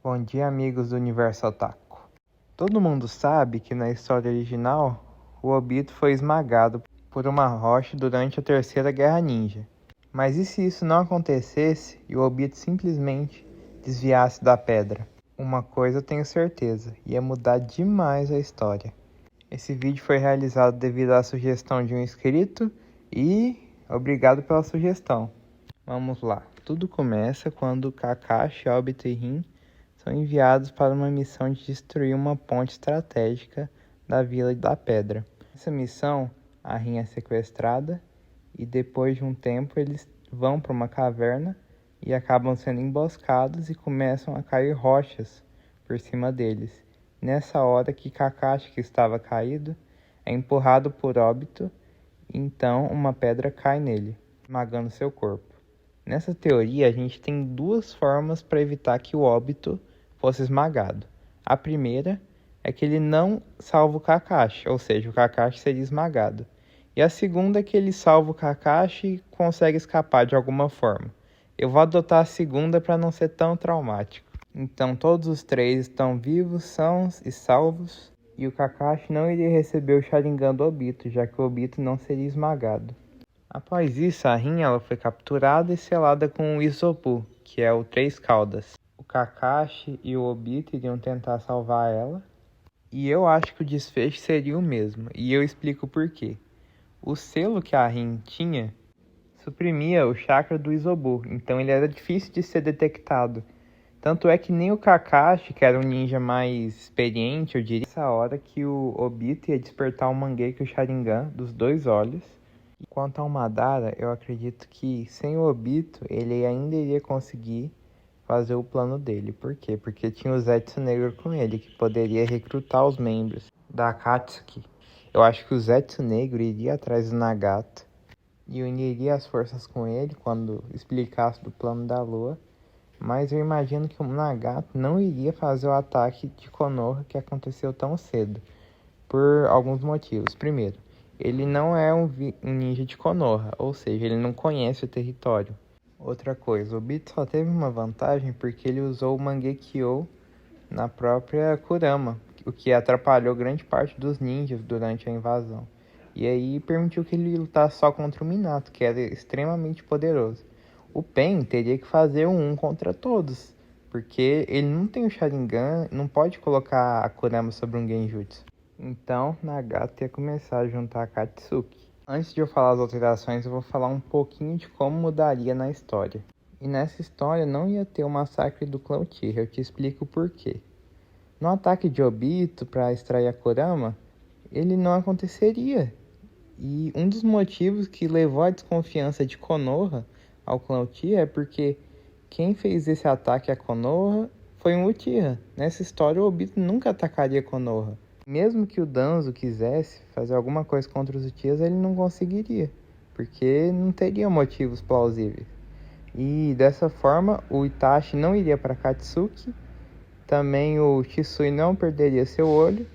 Bom dia, amigos do Universo Otaku. Todo mundo sabe que na história original, o Obito foi esmagado por uma rocha durante a Terceira Guerra Ninja. Mas e se isso não acontecesse e o Obito simplesmente desviasse da pedra? Uma coisa eu tenho certeza, ia mudar demais a história. Esse vídeo foi realizado devido à sugestão de um inscrito e obrigado pela sugestão. Vamos lá. Tudo começa quando Kakashi, Obito e Rin são enviados para uma missão de destruir uma ponte estratégica da Vila da Pedra. Nessa missão, a Rin é sequestrada e depois de um tempo eles vão para uma caverna e acabam sendo emboscados e começam a cair rochas por cima deles. Nessa hora que Kakashi, que estava caído, é empurrado por Obito, então uma pedra cai nele, esmagando seu corpo. Nessa teoria, a gente tem duas formas para evitar que o Obito fosse esmagado. A primeira é que ele não salva o Kakashi, ou seja, o Kakashi seria esmagado. E a segunda é que ele salva o Kakashi e consegue escapar de alguma forma. Eu vou adotar a segunda para não ser tão traumático. Então todos os três estão vivos, sãos e salvos, e o Kakashi não iria receber o Sharingan do Obito, já que o Obito não seria esmagado. Após isso, a Rin ela foi capturada e selada com o Isobu, que é o Três Caudas. O Kakashi e o Obito iriam tentar salvar ela, e eu acho que o desfecho seria o mesmo, e eu explico por quê. O selo que a Rin tinha suprimia o chakra do Isobu, então ele era difícil de ser detectado. Tanto é que nem o Kakashi, que era um ninja mais experiente, eu diria, nessa hora que o Obito ia despertar o Mangekyo Sharingan dos dois olhos. Quanto ao Madara, eu acredito que sem o Obito, ele ainda iria conseguir fazer o plano dele. Por quê? Porque tinha o Zetsu Negro com ele, que poderia recrutar os membros da Akatsuki. Eu acho que o Zetsu Negro iria atrás do Nagato e uniria as forças com ele quando explicasse do plano da Lua. Mas eu imagino que o Nagato não iria fazer o ataque de Konoha que aconteceu tão cedo, por alguns motivos. Primeiro, ele não é um ninja de Konoha, ou seja, ele não conhece o território. Outra coisa, o Obito só teve uma vantagem porque ele usou o Mangekyo na própria Kurama, o que atrapalhou grande parte dos ninjas durante a invasão. E aí permitiu que ele lutasse só contra o Minato, que era extremamente poderoso. O Pen teria que fazer um contra todos, porque ele não tem o Sharingan, não pode colocar a Kurama sobre um Genjutsu. Então, Nagato ia começar a juntar a Katsuki. Antes de eu falar as alterações, eu vou falar um pouquinho de como mudaria na história. E nessa história não ia ter o massacre do clã Uchiha, eu te explico por quê. No ataque de Obito para extrair a Kurama, ele não aconteceria. E um dos motivos que levou à desconfiança de Konoha ao clã Uchiha é porque quem fez esse ataque a Konoha foi um Uchiha. Nessa história, o Obito nunca atacaria Konoha. Mesmo que o Danzo quisesse fazer alguma coisa contra os Uchihas, ele não conseguiria, porque não teria motivos plausíveis. E dessa forma, o Itachi não iria para Katsuki, também o Shisui não perderia seu olho.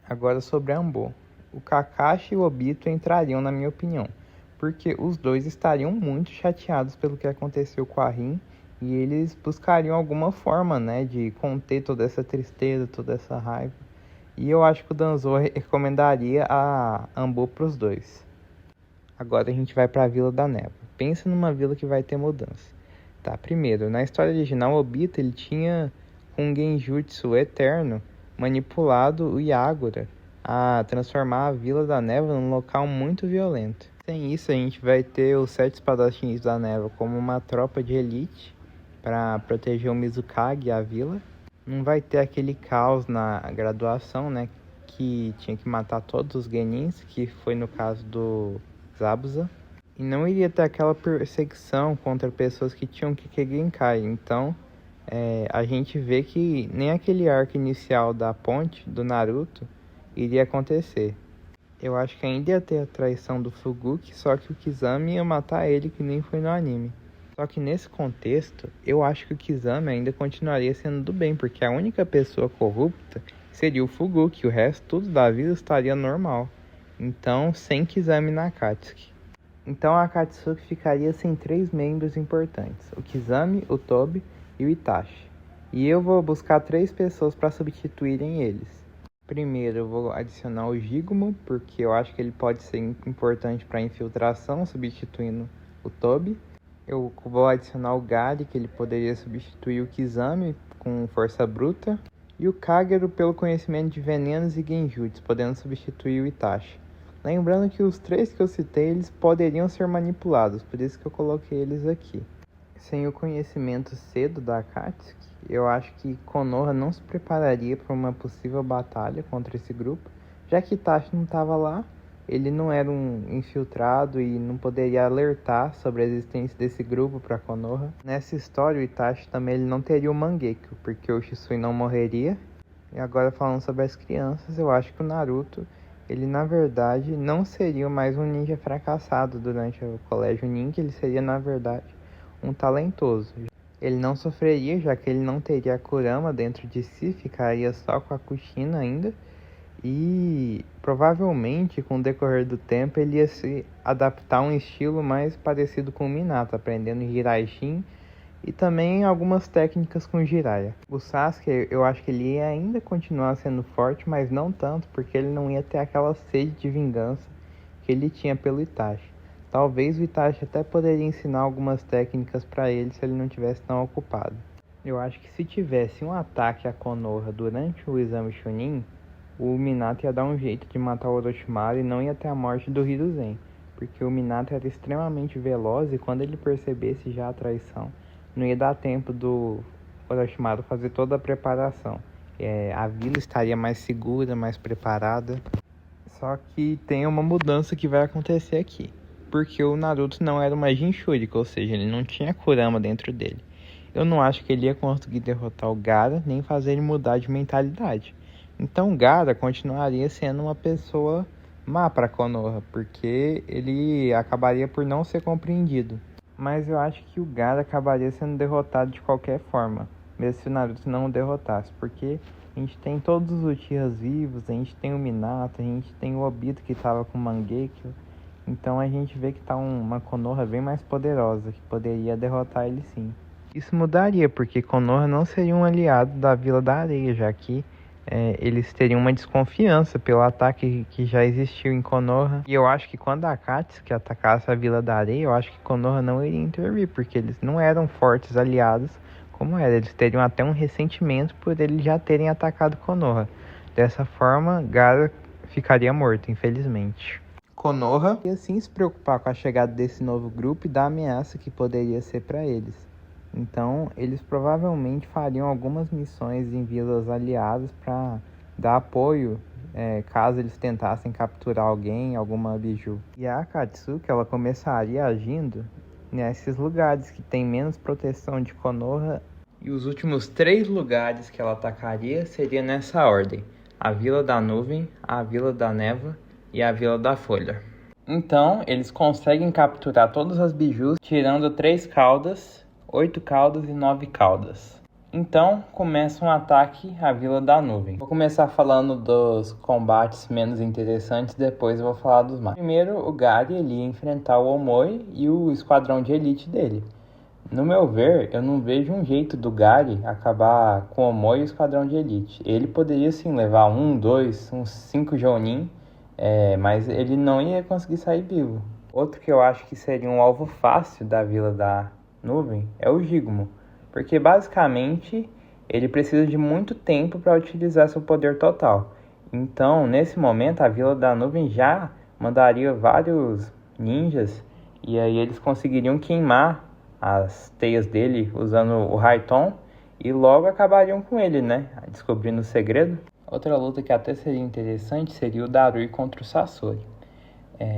Agora sobre Anbo. O Kakashi e o Obito entrariam na minha opinião, porque os dois estariam muito chateados pelo que aconteceu com a Rin, e eles buscariam alguma forma, de conter toda essa tristeza, toda essa raiva. E eu acho que o Danzo recomendaria a Anbo para os dois. Agora a gente vai para a Vila da Névoa. Pensa numa vila que vai ter mudança. Tá, primeiro, na história original, o Obito ele tinha um Genjutsu eterno manipulado o Yagura a transformar a Vila da Névoa num local muito violento. Sem isso, a gente vai ter os 7 espadachins da Névoa como uma tropa de elite para proteger o Mizukage e a vila. Não vai ter aquele caos na graduação, que tinha que matar todos os Genins, que foi no caso do Zabuza. E não iria ter aquela perseguição contra pessoas que tinham que Genkai. Então, a gente vê que nem aquele arco inicial da ponte do Naruto iria acontecer. Eu acho que ainda ia ter a traição do Fuguki, só que o Kizami ia matar ele, que nem foi no anime. Só que nesse contexto, eu acho que o Kizami ainda continuaria sendo do bem, porque a única pessoa corrupta seria o Fuguki, o resto tudo da vida estaria normal. Então, sem Kizami na Akatsuki. Então a Akatsuki ficaria sem 3 membros importantes, o Kizami, o Tobi e o Itachi. E eu vou buscar 3 pessoas para substituírem eles. Primeiro eu vou adicionar o Gigmo, porque eu acho que ele pode ser importante para infiltração, substituindo o Tobi. Eu vou adicionar o Gary, que ele poderia substituir o Kizami com força bruta. E o Kagero pelo conhecimento de venenos e genjutsu, podendo substituir o Itachi. Lembrando que os 3 que eu citei, eles poderiam ser manipulados, por isso que eu coloquei eles aqui. Sem o conhecimento cedo da Akatsuki, eu acho que Konoha não se prepararia para uma possível batalha contra esse grupo, já que Itachi não estava lá, ele não era um infiltrado e não poderia alertar sobre a existência desse grupo para Konoha. Nessa história, o Itachi também ele não teria o Mangekyo, porque o Shisui não morreria. E agora falando sobre as crianças, eu acho que o Naruto, ele na verdade não seria mais um ninja fracassado durante o colégio ninja, ele seria na verdade um talentoso. Ele não sofreria, já que ele não teria a Kurama dentro de si, ficaria só com a Kushina ainda. E provavelmente com o decorrer do tempo ele ia se adaptar a um estilo mais parecido com o Minato, aprendendo Hiraishin e também algumas técnicas com Jiraiya. O Sasuke, eu acho que ele ia ainda continuar sendo forte, mas não tanto, porque ele não ia ter aquela sede de vingança que ele tinha pelo Itachi. Talvez o Itachi até poderia ensinar algumas técnicas para ele se ele não tivesse tão ocupado. Eu acho que se tivesse um ataque a Konoha durante o exame Chunin, o Minato ia dar um jeito de matar o Orochimaru e não ia ter a morte do Hiruzen, porque o Minato era extremamente veloz e quando ele percebesse já a traição, não ia dar tempo do Orochimaru fazer toda a preparação. A vila estaria mais segura, mais preparada. Só que tem uma mudança que vai acontecer aqui, porque o Naruto não era uma Jinchuriki, ou seja, ele não tinha Kurama dentro dele. Eu não acho que ele ia conseguir derrotar o Gaara, nem fazer ele mudar de mentalidade. Então o Gaara continuaria sendo uma pessoa má para Konoha, porque ele acabaria por não ser compreendido. Mas eu acho que o Gaara acabaria sendo derrotado de qualquer forma, mesmo se o Naruto não o derrotasse, porque a gente tem todos os Uchihas vivos, a gente tem o Minato, a gente tem o Obito que estava com o Mangekyo, então a gente vê que tá uma Konoha bem mais poderosa, que poderia derrotar ele sim. Isso mudaria, porque Konoha não seria um aliado da Vila da Areia, já que eles teriam uma desconfiança pelo ataque que já existiu em Konoha. E eu acho que quando a Akatsuki atacasse a Vila da Areia, eu acho que Konoha não iria intervir, porque eles não eram fortes aliados como era. Eles teriam até um ressentimento por eles já terem atacado Konoha. Dessa forma, Gaara ficaria morto, infelizmente. Konoha ia sim se preocupar com a chegada desse novo grupo e da ameaça que poderia ser para eles. Então, eles provavelmente fariam algumas missões em vilas aliadas para dar apoio caso eles tentassem capturar alguém, alguma biju. E a Akatsuki, ela começaria agindo nesses lugares que tem menos proteção de Konoha. E os últimos 3 lugares que ela atacaria seria nessa ordem: a Vila da Nuvem, a Vila da Névoa e a Vila da Folha. Então, eles conseguem capturar todas as bijus, tirando 3 caudas, 8 caudas e 9 caudas. Então, começa um ataque à Vila da Nuvem. Vou começar falando dos combates menos interessantes, depois eu vou falar dos mais. Primeiro, o Gary ele ia enfrentar o Omoi e o esquadrão de elite dele. No meu ver, eu não vejo um jeito do Gary acabar com o Omoi e o esquadrão de elite. Ele poderia sim levar 1, 2, uns 5 Jounin, mas ele não ia conseguir sair vivo. Outro que eu acho que seria um alvo fácil da Vila da Nuvem é o Gigmo, porque basicamente ele precisa de muito tempo para utilizar seu poder total. Então, nesse momento, a Vila da Nuvem já mandaria vários ninjas e aí eles conseguiriam queimar as teias dele usando o Raiton e logo acabariam com ele, né? Descobrindo o segredo. Outra luta que até seria interessante seria o Darui contra o Sasori.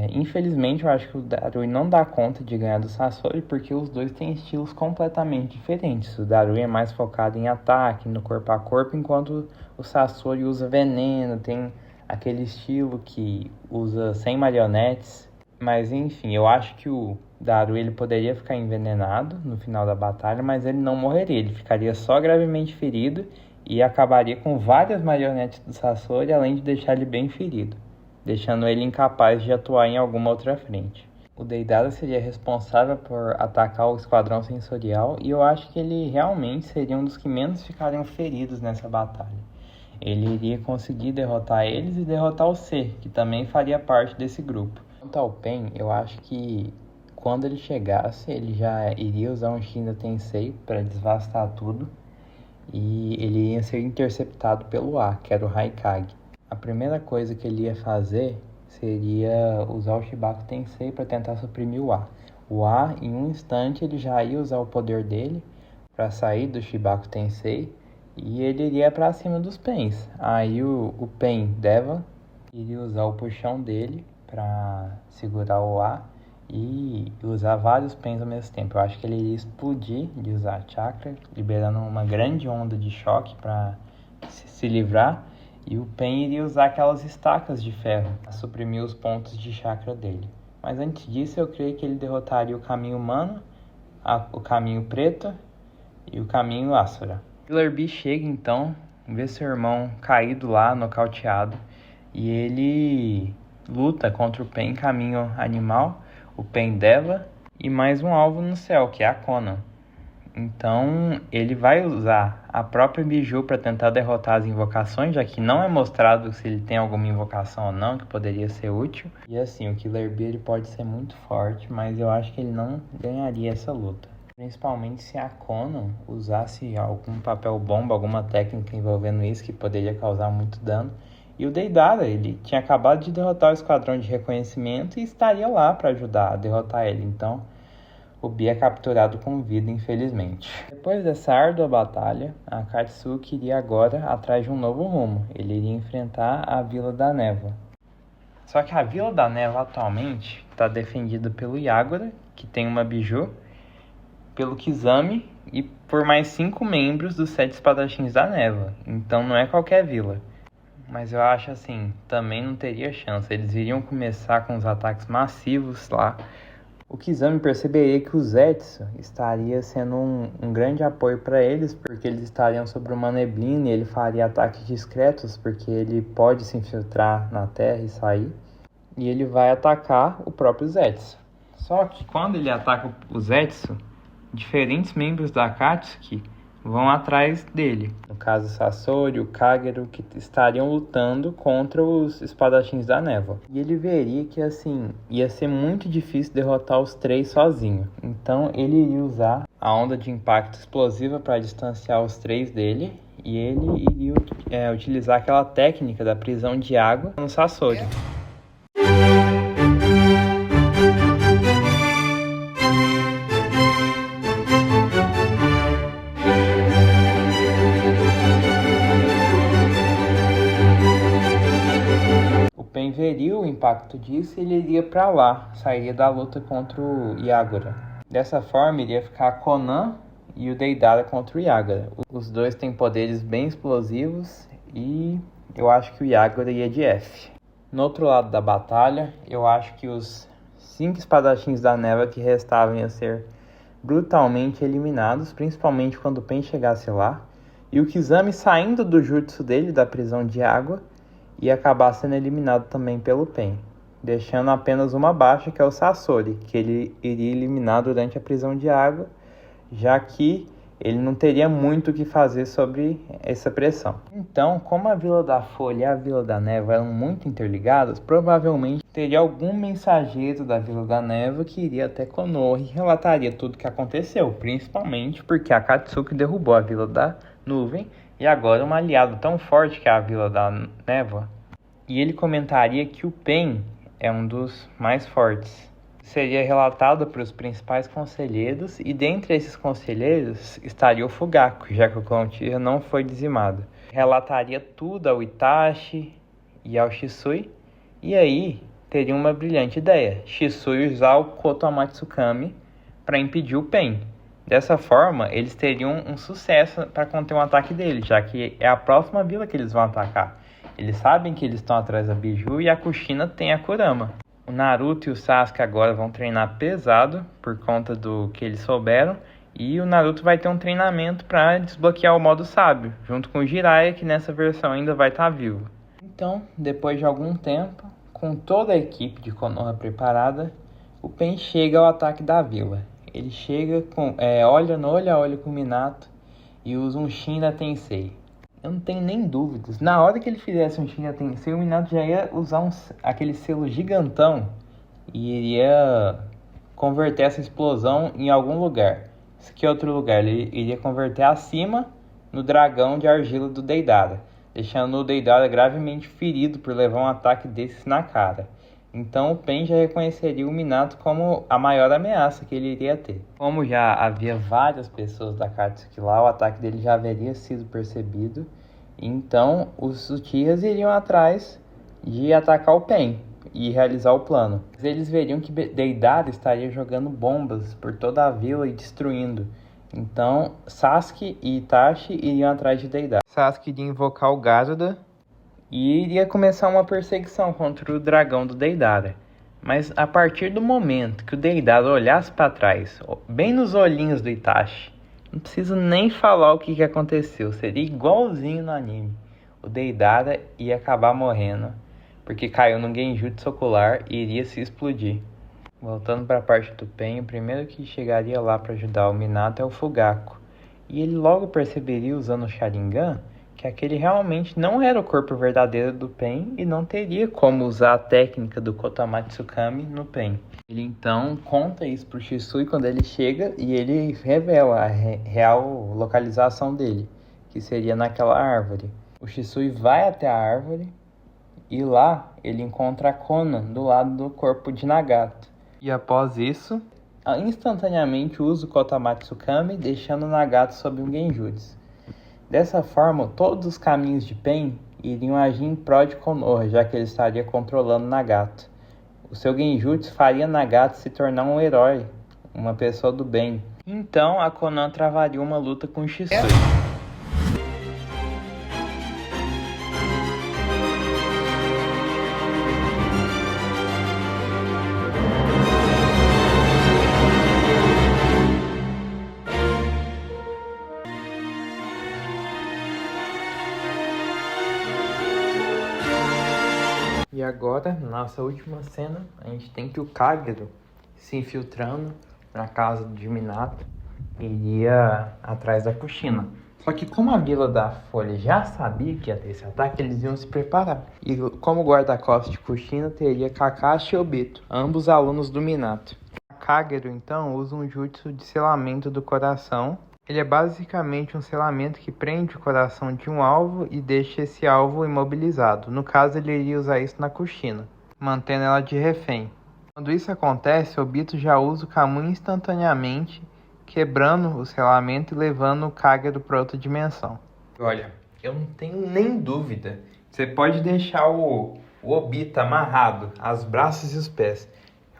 Infelizmente, eu acho que o Darui não dá conta de ganhar do Sasori porque os dois têm estilos completamente diferentes. O Darui é mais focado em ataque, no corpo a corpo, enquanto o Sasori usa veneno, tem aquele estilo que usa sem marionetes. Mas enfim, eu acho que o Darui ele poderia ficar envenenado no final da batalha, mas ele não morreria, ele ficaria só gravemente ferido e acabaria com várias marionetes do Sasori, além de deixar ele bem ferido, deixando ele incapaz de atuar em alguma outra frente. O Deidara seria responsável por atacar o Esquadrão Sensorial e eu acho que ele realmente seria um dos que menos ficariam feridos nessa batalha. Ele iria conseguir derrotar eles e derrotar o C, que também faria parte desse grupo. Quanto ao Pen, eu acho que quando ele chegasse, ele já iria usar um Shinra Tensei para desvastar tudo e ele ia ser interceptado pelo A, que era o Raikage. A primeira coisa que ele ia fazer seria usar o Shibaku Tensei para tentar suprimir o A. O A, em um instante, ele já ia usar o poder dele para sair do Shibaku Tensei e ele iria para cima dos Pens. Aí o Pen Deva iria usar o puxão dele para segurar o A e usar vários Pens ao mesmo tempo. Eu acho que ele iria explodir de usar chakra, liberando uma grande onda de choque para se livrar. E o Pen iria usar aquelas estacas de ferro para suprimir os pontos de chakra dele. Mas antes disso, eu creio que ele derrotaria o caminho humano, o caminho preto e o caminho Asura. Killer Bee chega então, vê seu irmão caído lá, nocauteado, e ele luta contra o Pen caminho animal, o Pen Deva e mais um alvo no céu, que é a Conan. Então, ele vai usar a própria Biju para tentar derrotar as invocações, já que não é mostrado se ele tem alguma invocação ou não, que poderia ser útil. E assim, o Killer Bee ele pode ser muito forte, mas eu acho que ele não ganharia essa luta. Principalmente se a Conan usasse algum papel bomba, alguma técnica envolvendo isso, que poderia causar muito dano. E o Deidara, ele tinha acabado de derrotar o Esquadrão de Reconhecimento e estaria lá para ajudar a derrotar ele. Então, o Bee é capturado com vida, infelizmente. Depois dessa árdua batalha, a Akatsuki iria agora atrás de um novo rumo. Ele iria enfrentar a Vila da Névoa. Só que a Vila da Névoa atualmente está defendida pelo Yagura, que tem uma Biju, pelo Kizami e por mais 5 membros dos 7 espadachins da Névoa. Então não é qualquer vila. Mas eu acho assim, também não teria chance. Eles iriam começar com os ataques massivos lá. O Kizami perceberia que o Zetsu estaria sendo um grande apoio para eles, porque eles estariam sobre uma neblina e ele faria ataques discretos, porque ele pode se infiltrar na terra e sair. E ele vai atacar o próprio Zetsu. Só que quando ele ataca o Zetsu, diferentes membros da Akatsuki vão atrás dele. No caso, Sasori, o Kagero, que estariam lutando contra os espadachins da névoa. E ele veria que, assim, ia ser muito difícil derrotar os 3 sozinho. Então, ele iria usar a onda de impacto explosiva para distanciar os 3 dele. E ele iria utilizar aquela técnica da prisão de água no Sasori. Veria o impacto disso e ele iria para lá, sairia da luta contra o Yagura. Dessa forma, iria ficar a Conan e o Deidara contra o Yagura. Os dois têm poderes bem explosivos e eu acho que o Yagura ia de F. No outro lado da batalha, eu acho que os 5 espadachins da névoa que restavam iam ser brutalmente eliminados, principalmente quando o Pen chegasse lá. E o Kizami saindo do jutsu dele, da prisão de água, e acabar sendo eliminado também pelo Pen, deixando apenas uma baixa, que é o Sasori, que ele iria eliminar durante a prisão de água, já que ele não teria muito o que fazer sobre essa pressão. Então, como a Vila da Folha e a Vila da Névoa eram muito interligadas, provavelmente teria algum mensageiro da Vila da Névoa que iria até Konoha e relataria tudo o que aconteceu, principalmente porque a Akatsuki derrubou a Vila da Nuvem, e agora um aliado tão forte que é a Vila da Névoa. E ele comentaria que o Pen é um dos mais fortes. Seria relatado para os principais conselheiros, e dentre esses conselheiros estaria o Fugaku, já que o clã Uchiha não foi dizimado. Relataria tudo ao Itachi e ao Shisui, e aí teria uma brilhante ideia. Shisui usar o Koto Amatsukami para impedir o Pen. Dessa forma, eles teriam um sucesso para conter um ataque dele, já que é a próxima vila que eles vão atacar. Eles sabem que eles estão atrás da Biju e a Kushina tem a Kurama. O Naruto e o Sasuke agora vão treinar pesado por conta do que eles souberam. E o Naruto vai ter um treinamento para desbloquear o modo sábio, junto com o Jiraiya, que nessa versão ainda vai estar vivo. Então, depois de algum tempo, com toda a equipe de Konoha preparada, o Pen chega ao ataque da vila. Ele chega olha no olho a olho com o Minato e usa um Shinra Tensei. Eu não tenho nem dúvidas. Na hora que ele fizesse um Shinra Tensei, o Minato já ia usar aquele selo gigantão e iria converter essa explosão em algum lugar. Que outro lugar? Ele iria converter acima no dragão de argila do Deidara, deixando o Deidara gravemente ferido por levar um ataque desses na cara. Então o Pen já reconheceria o Minato como a maior ameaça que ele iria ter. Como já havia várias pessoas da Akatsuki lá, o ataque dele já haveria sido percebido. Então os Uchihas iriam atrás de atacar o Pen e realizar o plano. Eles veriam que Deidara estaria jogando bombas por toda a vila e destruindo. Então Sasuke e Itachi iriam atrás de Deidara. Sasuke iria invocar o Garuda e iria começar uma perseguição contra o dragão do Deidara. Mas a partir do momento que o Deidara olhasse para trás, bem nos olhinhos do Itachi, não preciso nem falar o que aconteceu, seria igualzinho no anime. O Deidara ia acabar morrendo, porque caiu num genjutsu ocular e iria se explodir. Voltando para a parte do Pen, o primeiro que chegaria lá para ajudar o Minato é o Fugaku. E ele logo perceberia, usando o Sharingan, que aquele realmente não era o corpo verdadeiro do Pen e não teria como usar a técnica do Kotomatsukami no Pen. Ele então conta isso pro Shisui quando ele chega e ele revela a real localização dele, que seria naquela árvore. O Shisui vai até a árvore e lá ele encontra a Konan do lado do corpo de Nagato. E após isso, instantaneamente usa o Kotomatsukami, deixando Nagato sob um genjutsu. Dessa forma, todos os caminhos de Pen iriam agir em prol de Konoha, já que ele estaria controlando Nagato. O seu genjutsu faria Nagato se tornar um herói, uma pessoa do bem. Então a Konan travaria uma luta com Shisui. E agora, na nossa última cena, a gente tem que o Kagero se infiltrando na casa de Minato e iria atrás da Kushina. Só que como a Vila da Folha já sabia que ia ter esse ataque, eles iam se preparar. E como guarda-costas de Kushina, teria Kakashi e Obito, ambos alunos do Minato. Kagero, então, usa um jutsu de selamento do coração. Ele é basicamente um selamento que prende o coração de um alvo e deixa esse alvo imobilizado. No caso, ele iria usar isso na Kushina, mantendo ela de refém. Quando isso acontece, Obito já usa o Kamui instantaneamente, quebrando o selamento e levando o Kagero para outra dimensão. Olha, eu não tenho nem dúvida. Você pode deixar o Obito amarrado, os braços e os pés.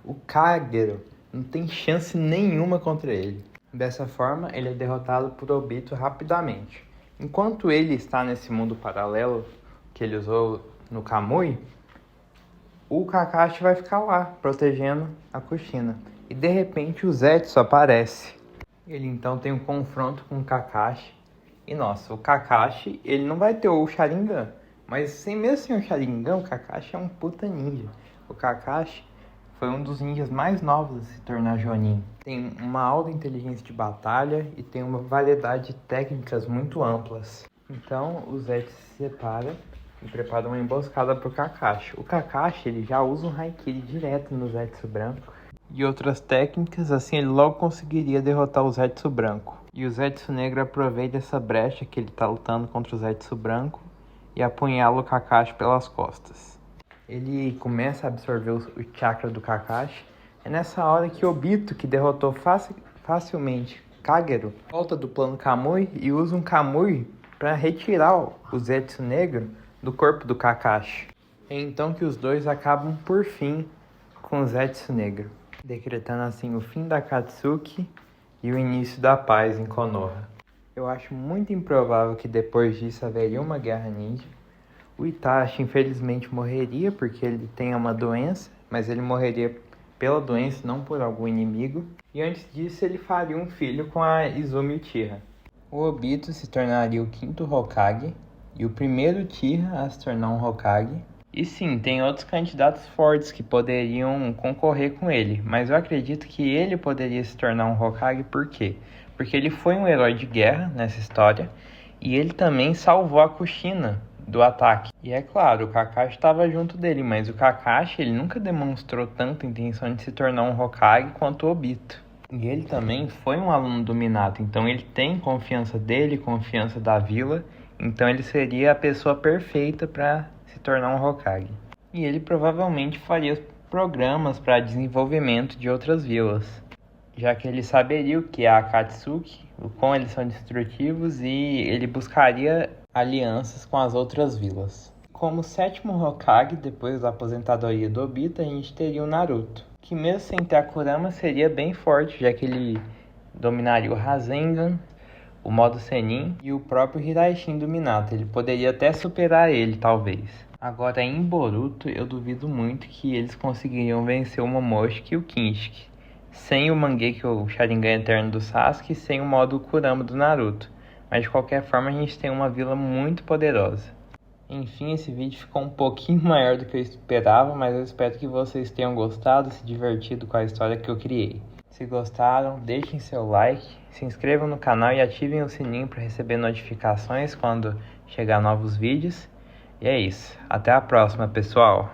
O Kagero não tem chance nenhuma contra ele. Dessa forma, ele é derrotado por Obito rapidamente. Enquanto ele está nesse mundo paralelo que ele usou no Kamui, o Kakashi vai ficar lá, protegendo a Kushina. E de repente o Zetsu aparece. Ele então tem um confronto com o Kakashi. E nossa, o Kakashi, ele não vai ter o Sharingan. Mas mesmo sem o Sharingan, o Kakashi é um puta ninja. O Kakashi foi um dos ninjas mais novos a se tornar Jonin. Tem uma alta inteligência de batalha e tem uma variedade de técnicas muito amplas. Então o Zetsu se separa e prepara uma emboscada para o Kakashi. O Kakashi ele já usa um Haikiri direto no Zetsu branco e outras técnicas, assim ele logo conseguiria derrotar o Zetsu branco. E o Zetsu negro aproveita essa brecha que ele está lutando contra o Zetsu branco e apunhala o Kakashi pelas costas. Ele começa a absorver o chakra do Kakashi. É nessa hora que Obito, que derrotou facilmente Kagero, volta do plano Kamui e usa um Kamui para retirar o Zetsu negro do corpo do Kakashi. É então que os dois acabam por fim com o Zetsu negro, decretando assim o fim da Akatsuki e o início da paz em Konoha. Eu acho muito improvável que depois disso haveria uma guerra ninja. O Itachi infelizmente morreria porque ele tem uma doença, mas ele morreria pela doença, não por algum inimigo. E antes disso ele faria um filho com a Izumi Uchiha. O Obito se tornaria o quinto Hokage e o primeiro Uchiha a se tornar um Hokage. E sim, tem outros candidatos fortes que poderiam concorrer com ele, mas eu acredito que ele poderia se tornar um Hokage por quê? Porque ele foi um herói de guerra nessa história e ele também salvou a Kushina do ataque. E é claro, o Kakashi estava junto dele, mas o Kakashi ele nunca demonstrou tanta intenção de se tornar um Hokage quanto o Obito. E ele também foi um aluno do Minato, então ele tem confiança dele, confiança da vila, então ele seria a pessoa perfeita para se tornar um Hokage. E ele provavelmente faria programas para desenvolvimento de outras vilas, já que ele saberia o que é a Akatsuki, o quão eles são destrutivos e ele buscaria alianças com as outras vilas. Como sétimo Hokage, depois da aposentadoria do Obito, a gente teria o Naruto, que mesmo sem ter a Kurama seria bem forte, já que ele dominaria o Rasengan, o modo Senin e o próprio Hiraishin do Minato. Ele poderia até superar ele, talvez. Agora, em Boruto, eu duvido muito que eles conseguiriam vencer o Momoshiki e o Kinshiki, sem o Mangekyo, o Sharingan Eterno do Sasuke, e sem o modo Kurama do Naruto. Mas de qualquer forma, a gente tem uma vila muito poderosa. Enfim, esse vídeo ficou um pouquinho maior do que eu esperava, mas eu espero que vocês tenham gostado, se divertido com a história que eu criei. Se gostaram, deixem seu like, se inscrevam no canal e ativem o sininho para receber notificações quando chegar novos vídeos. E é isso. Até a próxima, pessoal!